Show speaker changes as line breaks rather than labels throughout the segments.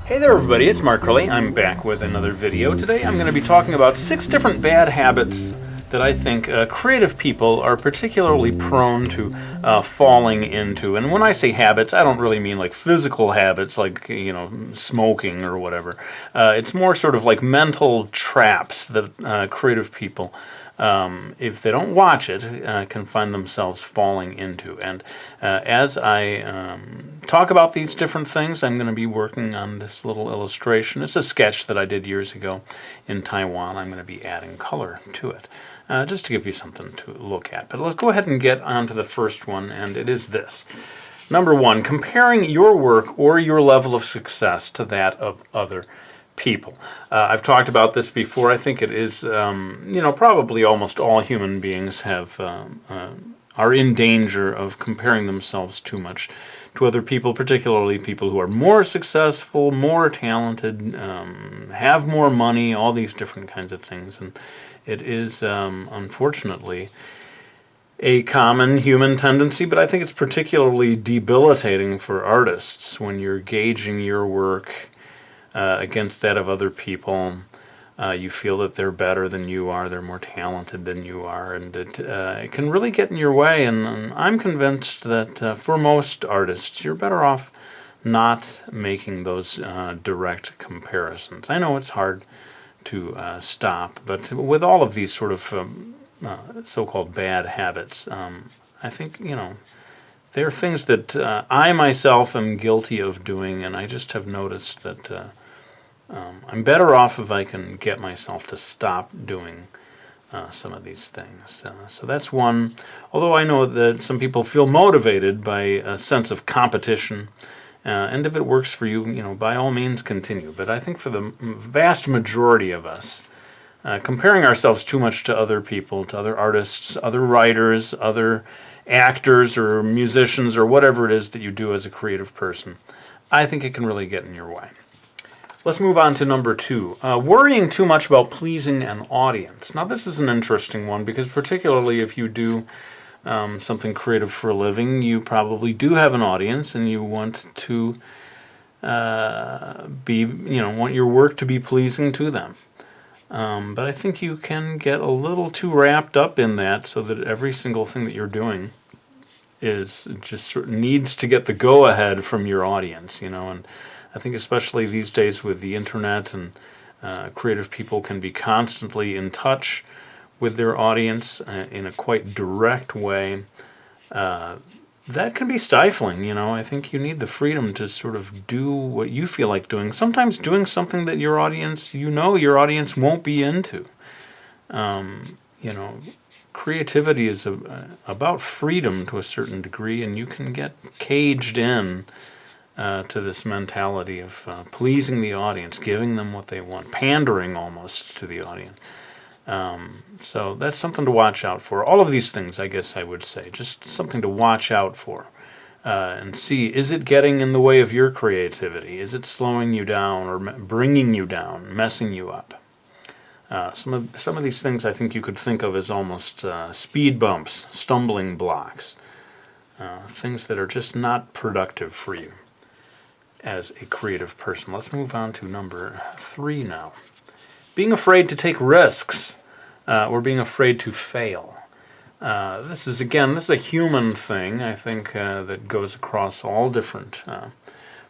Hey there everybody, it's markcrilley. I'm back with another video. Today I'm going to be talking about 6 different bad habits that I think creative people are particularly prone to falling into. And when I say habits, I don't really mean like physical habits like, smoking or whatever. It's more sort of like mental traps that creative people, if they don't watch it, can find themselves falling into. And as I talk about these different things, I'm going to be working on this little illustration. It's a sketch that I did years ago in Taiwan. I'm going to be adding color to it, just to give you something to look at. But let's go ahead and get on to the first one, and it is this. Number 1, comparing your work or your level of success to that of other people. I've talked about this before. I think it is, probably almost all human beings are in danger of comparing themselves too much to other people, particularly people who are more successful, more talented, have more money, all these different kinds of things. And it is, unfortunately, a common human tendency, but I think it's particularly debilitating for artists when you're gauging your work against that of other people. You feel that they're better than you are, they're more talented than you are, and it can really get in your way. And I'm convinced that for most artists, you're better off not making those direct comparisons. I know it's hard to stop, but with all of these sort of so-called bad habits, I think, they're things that I myself am guilty of doing, and I just have noticed that I'm better off if I can get myself to stop doing some of these things. So that's one. Although I know that some people feel motivated by a sense of competition, and if it works for you, by all means continue. But I think for the vast majority of us, comparing ourselves too much to other people, to other artists, other writers, other actors or musicians or whatever it is that you do as a creative person, I think it can really get in your way. Let's move on to number 2. Worrying too much about pleasing an audience. Now this is an interesting one because particularly if you do something creative for a living, you probably do have an audience and you want to want your work to be pleasing to them. But I think you can get a little too wrapped up in that so that every single thing that you're doing is just sort of needs to get the go-ahead from your audience, and I think especially these days with the internet and creative people can be constantly in touch with their audience in a quite direct way. That can be stifling, I think you need the freedom to sort of do what you feel like doing. Sometimes doing something that your audience won't be into. Creativity is about freedom to a certain degree, and you can get caged in to this mentality of pleasing the audience, giving them what they want, pandering almost to the audience. So that's something to watch out for. All of these things, I guess I would say, just something to watch out for and see, is it getting in the way of your creativity? Is it slowing you down or bringing you down, messing you up? Some of these things I think you could think of as almost speed bumps, stumbling blocks, things that are just not productive for you as a creative person. Let's move on to number 3 now. Being afraid to take risks or being afraid to fail. This is a human thing, I think, that goes across all different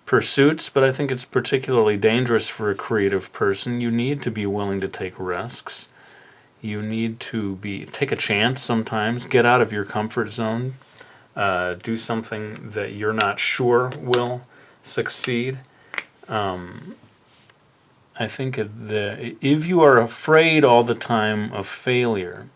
pursuits, but I think it's particularly dangerous for a creative person. You need to be willing to take risks. You need to take a chance sometimes, get out of your comfort zone, do something that you're not sure will succeed. I think if you are afraid all the time of failure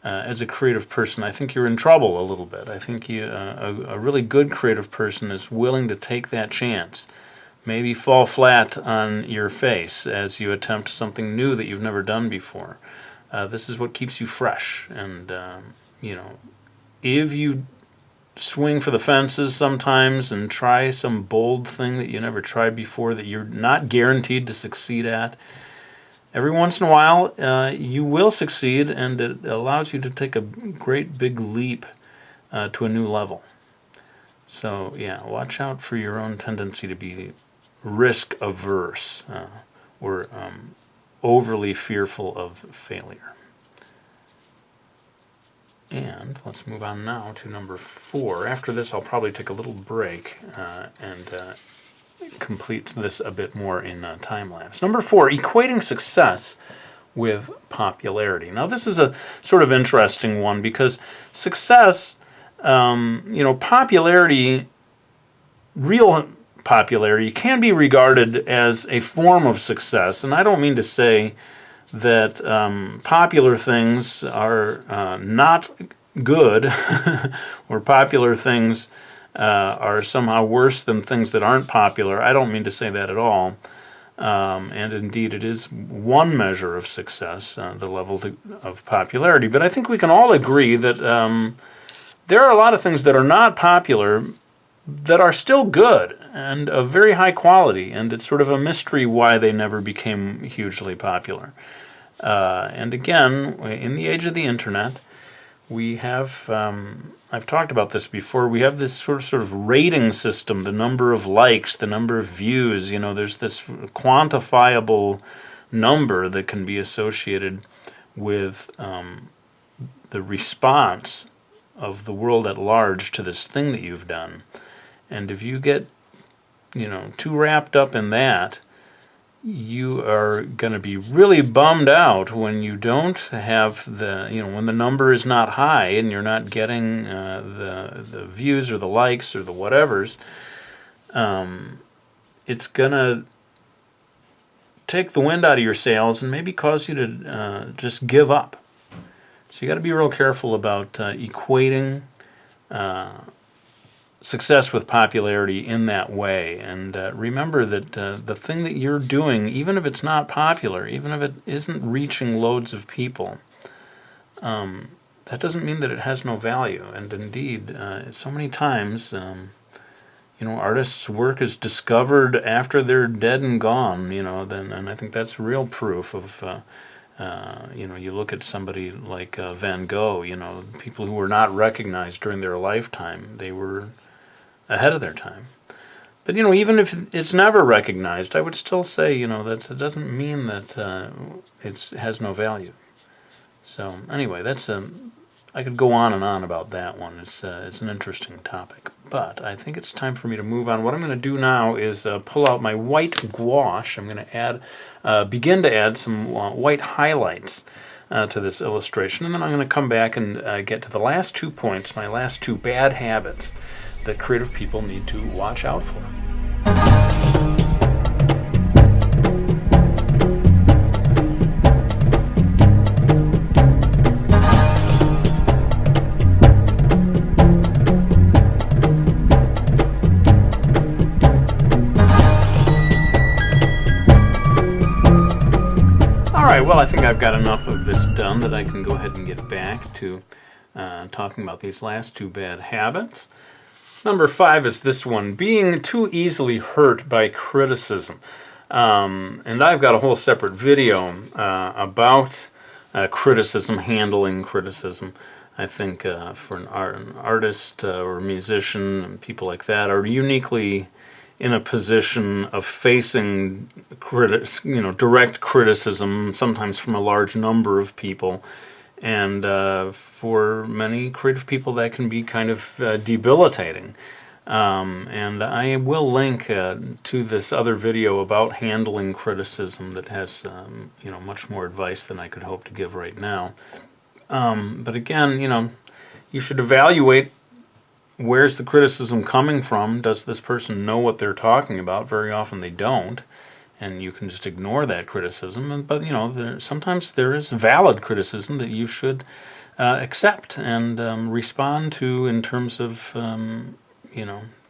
as a creative person, I think you're in trouble a little bit. I think a really good creative person is willing to take that chance, maybe fall flat on your face as you attempt something new that you've never done before. This is what keeps you fresh, and if you swing for the fences sometimes and try some bold thing that you never tried before that you're not guaranteed to succeed at, every once in a while you will succeed, and it allows you to take a great big leap to a new level. So yeah, watch out for your own tendency to be risk averse or overly fearful of failure. And let's move on now to number 4. After this, I'll probably take a little break and complete this a bit more in time lapse. Number 4, equating success with popularity. Now, this is a sort of interesting one because success, popularity, real popularity, can be regarded as a form of success. And I don't mean to say that popular things are not good or popular things are somehow worse than things that aren't popular. I don't mean to say that at all. And indeed, it is one measure of success, the level of popularity. But I think we can all agree that there are a lot of things that are not popular that are still good and of very high quality, and it's sort of a mystery why they never became hugely popular. And again, in the age of the internet, we have, I've talked about this before, we have this sort of rating system, the number of likes, the number of views, there's this quantifiable number that can be associated with the response of the world at large to this thing that you've done. And if you get, too wrapped up in that, you are going to be really bummed out when you don't have when the number is not high and you're not getting the views or the likes or the whatevers. It's going to take the wind out of your sails and maybe cause you to just give up. So you got to be real careful about equating success with popularity in that way, and remember that the thing that you're doing, even if it's not popular, even if it isn't reaching loads of people, that doesn't mean that it has no value. And indeed, so many times, artists' work is discovered after they're dead and gone. And I think that's real proof of. You look at somebody like Van Gogh. People who were not recognized during their lifetime, they were ahead of their time. But even if it's never recognized, I would still say that it doesn't mean that it has no value. So anyway, that's I could go on and on about that one. It's an interesting topic, but I think it's time for me to move on. What I'm going to do now is pull out my white gouache. I'm going to begin to add some white highlights to this illustration, and then I'm going to come back and get to the last 2 points, my last 2 bad habits that creative people need to watch out for. Well, I think I've got enough of this done that I can go ahead and get back to talking about these last 2 bad habits. Number 5 is this one, being too easily hurt by criticism. And I've got a whole separate video about criticism, handling criticism. I think for an artist or a musician and people like that are uniquely in a position of facing direct criticism, sometimes from a large number of people. And for many creative people, that can be kind of debilitating. And I will link to this other video about handling criticism that has much more advice than I could hope to give right now. But again, you should evaluate, where's the criticism coming from? Does this person know what they're talking about? Very often they don't, and you can just ignore that criticism. But sometimes there is valid criticism that you should accept and respond to in terms of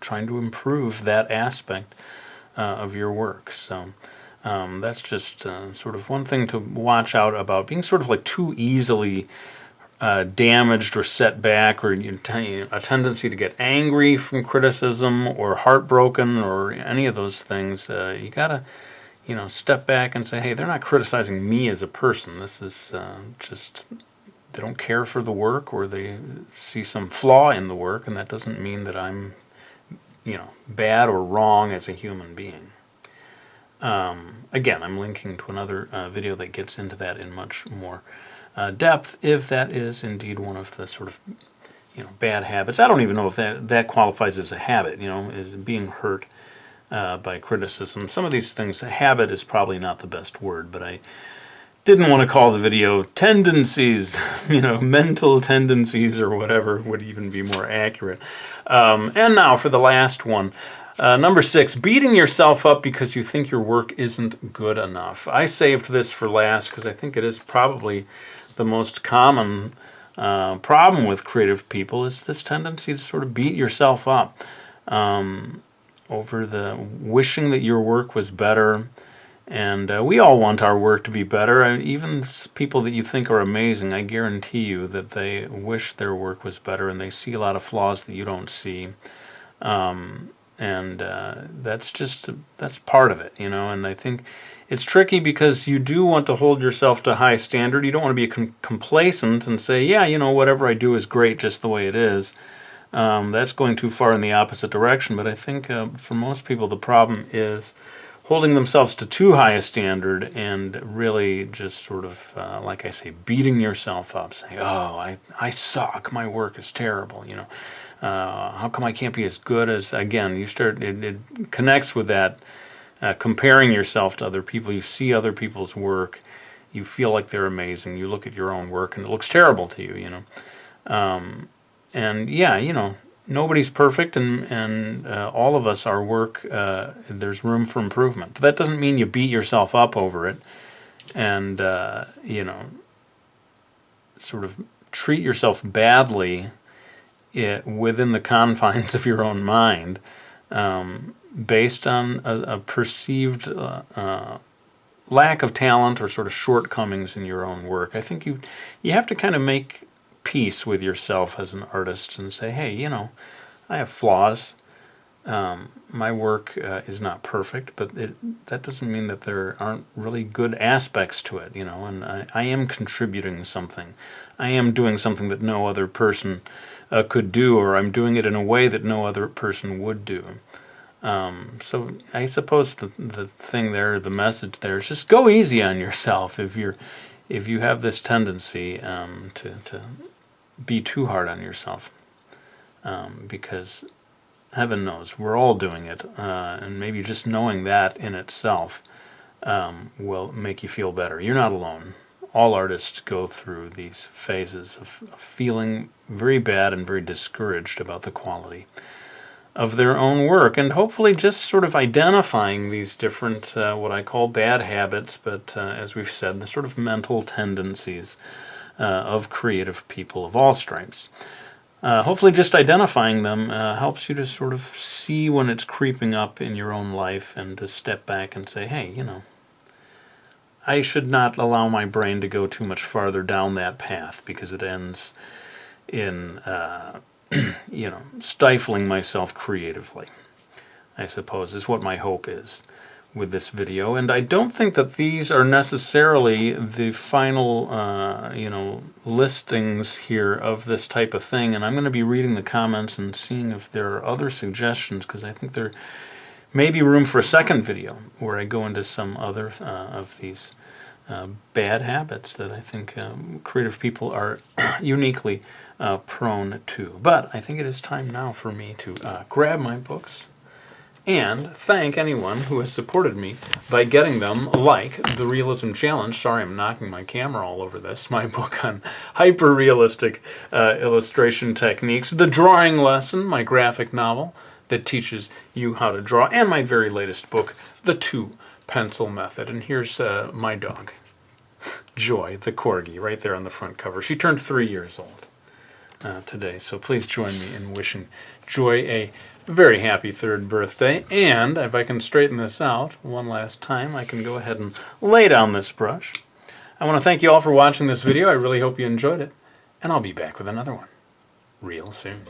trying to improve that aspect of your work. So that's just sort of one thing to watch out about, being sort of like too easily damaged or set back, or a tendency to get angry from criticism or heartbroken or any of those things. You gotta step back and say, hey, they're not criticizing me as a person. This is just, they don't care for the work, or they see some flaw in the work, and that doesn't mean that I'm bad or wrong as a human being. Again, I'm linking to another video that gets into that in much more depth, if that is indeed one of the sort of bad habits. I don't even know if that qualifies as a habit, is being hurt by criticism. Some of these things, a habit is probably not the best word, but I didn't want to call the video tendencies, mental tendencies or whatever would even be more accurate. And now for the last one. Number 6, beating yourself up because you think your work isn't good enough. I saved this for last because I think it is probably the most common problem with creative people, is this tendency to sort of beat yourself up over the wishing that your work was better. And we all want our work to be better. And even people that you think are amazing, I guarantee you that they wish their work was better, and they see a lot of flaws that you don't see. That's part of it, and I think it's tricky because you do want to hold yourself to a high standard. You don't want to be complacent and say, yeah, whatever I do is great just the way it is. That's going too far in the opposite direction. But I think for most people the problem is holding themselves to too high a standard and really just sort of, like I say, beating yourself up, saying, oh, I suck, my work is terrible, how come I can't be as good as, again, it connects with that comparing yourself to other people. You see other people's work, you feel like they're amazing, you look at your own work and it looks terrible to you, and yeah, nobody's perfect, and all of us, our work, there's room for improvement. But that doesn't mean you beat yourself up over it and, sort of treat yourself badly within the confines of your own mind, based on a perceived lack of talent or sort of shortcomings in your own work. I think you have to kind of make peace with yourself as an artist and say, hey, I have flaws. My work is not perfect, but that doesn't mean that there aren't really good aspects to it, and I am contributing something. I am doing something that no other person could do, or I'm doing it in a way that no other person would do. So I suppose the thing there, the message there, is just go easy on yourself if you have this tendency to be too hard on yourself, because heaven knows we're all doing it, and maybe just knowing that in itself will make you feel better. You're not alone. All artists go through these phases of feeling very bad and very discouraged about the quality of their own work, and hopefully just sort of identifying these different, what I call bad habits, but as we've said, the sort of mental tendencies of creative people of all stripes. Hopefully just identifying them helps you to sort of see when it's creeping up in your own life and to step back and say, hey, I should not allow my brain to go too much farther down that path, because it ends in, stifling myself creatively, I suppose, is what my hope is with this video. And I don't think that these are necessarily the final, listings here of this type of thing. And I'm going to be reading the comments and seeing if there are other suggestions, because I think there may be room for a second video where I go into some other of these bad habits that I think creative people are uniquely prone to. But I think it is time now for me to grab my books and thank anyone who has supported me by getting them, like The Realism Challenge. Sorry, I'm knocking my camera all over this. My book on hyper-realistic illustration techniques. The Drawing Lesson, my graphic novel that teaches you how to draw. And my very latest book, The Two-Pencil Method. And here's my dog, Joy, the corgi, right there on the front cover. She turned 3 years old today, so please join me in wishing Joy a very happy 3rd birthday. And if I can straighten this out one last time, I can go ahead and lay down this brush. I want to thank you all for watching this video. I really hope you enjoyed it, and I'll be back with another one real soon.